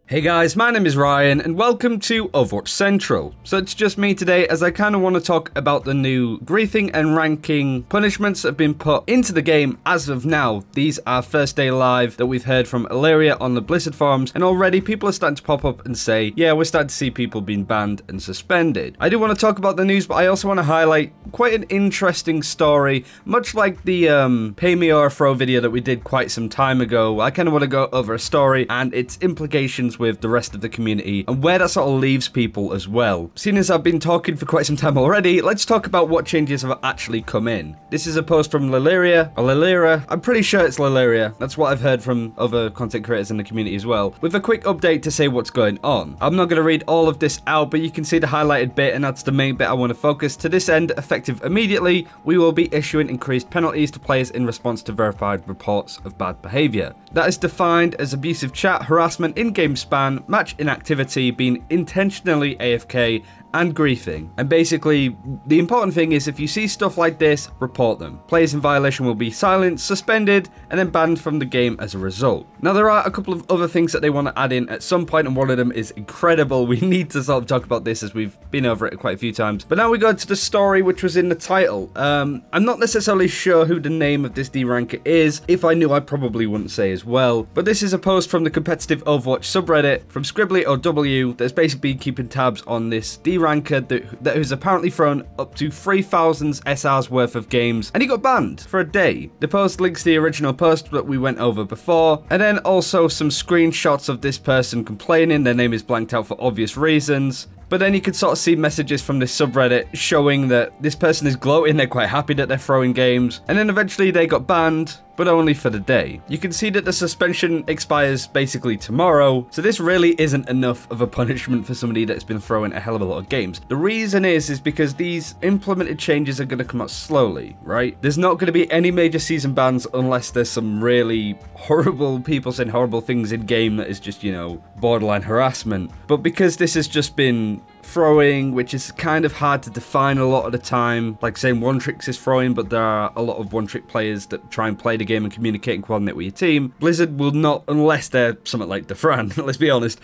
Hey guys, my name is Ryan and welcome to Overwatch Central. So it's just me today as I kind of want to talk about the new griefing and ranking punishments that have been put into the game as of now. These are first day live that we've heard from Illyria on the Blizzard forums, and already people are starting to pop up and say, yeah, we're starting to see people being banned and suspended. I do want to talk about the news, but I also want to highlight quite an interesting story, much like the Pay Me or Throw video that we did quite some time ago. I kind of want to go over a story and its implications with the rest of the community and where that sort of leaves people as well. Seeing as I've been talking for quite some time already, let's talk about what changes have actually come in. This is a post from Illyria, or Illyria. I'm pretty sure it's Illyria. That's what I've heard from other content creators in the community as well, with a quick update to say what's going on. I'm not going to read all of this out, but you can see the highlighted bit, and that's the main bit I want to focus. To this end, effective immediately, we will be issuing increased penalties to players in response to verified reports of bad behavior. That is defined as abusive chat, harassment, in-game spam, match inactivity, being intentionally AFK, and griefing. And basically, the important thing is if you see stuff like this, report them. Players in violation will be silenced, suspended, and then banned from the game as a result. Now, there are a couple of other things that they want to add in at some point, and one of them is incredible. We need to sort of talk about this as we've been over it quite a few times. But now we go to the story, which was in the title. I'm not necessarily sure who the name of this deranker is. If I knew, I probably wouldn't say as well. But this is a post from the competitive Overwatch subreddit from Scribbly or W that's basically been keeping tabs on this deranker that who's apparently thrown up to 3,000 SRs worth of games, and he got banned for a day. The post links the original post that we went over before, and then also some screenshots of this person complaining. Their name is blanked out for obvious reasons. But then you could sort of see messages from this subreddit showing that this person is gloating, they're quite happy that they're throwing games, and then eventually they got banned, but only for the day. You can see that the suspension expires basically tomorrow, so this really isn't enough of a punishment for somebody that's been throwing a hell of a lot of games. The reason is because these implemented changes are going to come out slowly, right? There's not going to be any major season bans unless there's some really horrible people saying horrible things in game that is just, you know, borderline harassment. But because this has just been throwing, which is kind of hard to define a lot of the time, like saying one tricks is throwing, but there are a lot of one trick players that try and play the game and communicate and coordinate with your team. Blizzard will not, unless they're something like Fran, let's be honest,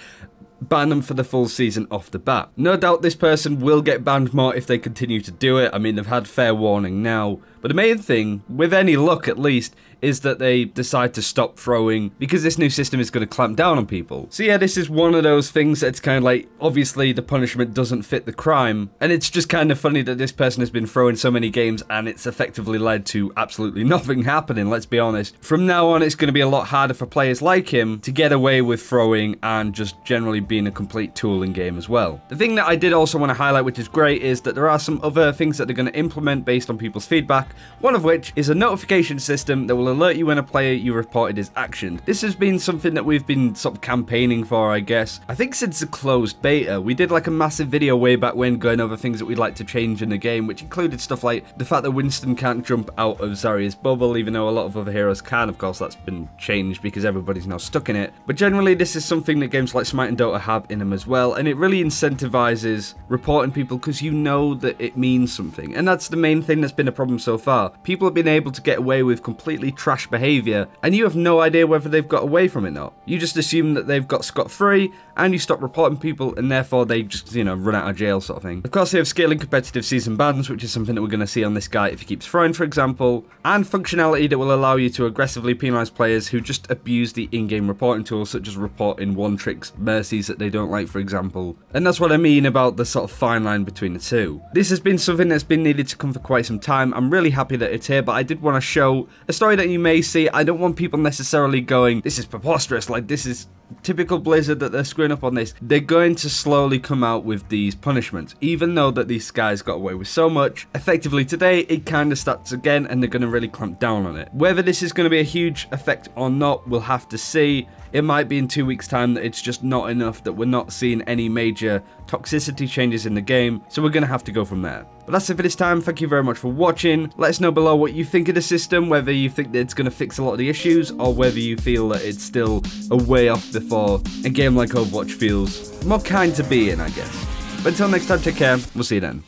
ban them for the full season off the bat. No doubt this person will get banned more if they continue to do it. I mean, they've had fair warning now. But the main thing, with any luck at least, is that they decide to stop throwing because this new system is going to clamp down on people. So yeah, this is one of those things that's kind of like, obviously the punishment doesn't fit the crime. And it's just kind of funny that this person has been throwing so many games and it's effectively led to absolutely nothing happening, let's be honest. From now on, it's going to be a lot harder for players like him to get away with throwing and just generally being a complete tool in game as well. The thing that I did also want to highlight, which is great, is that there are some other things that they're going to implement based on people's feedback. One of which is a notification system that will alert you when a player you reported is actioned. This has been something that we've been sort of campaigning for, I guess. I think since the closed beta. We did like a massive video way back when going over things that we'd like to change in the game, which included stuff like the fact that Winston can't jump out of Zarya's bubble, even though a lot of other heroes can. Of course, that's been changed because everybody's now stuck in it. But generally, this is something that games like Smite and Dota have in them as well, and it really incentivizes reporting people because you know that it means something. And that's the main thing that's been a problem so far. People have been able to get away with completely trash behavior, and you have no idea whether they've got away from it or not. You just assume that they've got scot-free, and you stop reporting people, and therefore they just, you know, run out of jail sort of thing. Of course, they have scaling competitive season bans, which is something that we're going to see on this guy if he keeps throwing, for example, and functionality that will allow you to aggressively penalize players who just abuse the in-game reporting tools, such as reporting one tricks mercies that they don't like, for example. And that's what I mean about the sort of fine line between the two. This has been something that's been needed to come for quite some time. I'm really happy that it's here, but I did want to show a story that you may see. I don't want people necessarily going, this is preposterous, like this is typical Blizzard that they're screwing up on this. They're going to slowly come out with these punishments, even though that these guys got away with so much. Effectively today, it kind of starts again, and they're going to really clamp down on it. Whether this is going to be a huge effect or not, we'll have to see. It might be in 2 weeks' time that it's just not enough, that we're not seeing any major toxicity changes in the game, so we're going to have to go from there. But that's it for this time. Thank you very much for watching. Let us know below what you think of the system, whether you think that it's going to fix a lot of the issues, or whether you feel that it's still a way off before a game like Overwatch feels more kind to be in, I guess. But until next time, take care. We'll see you then.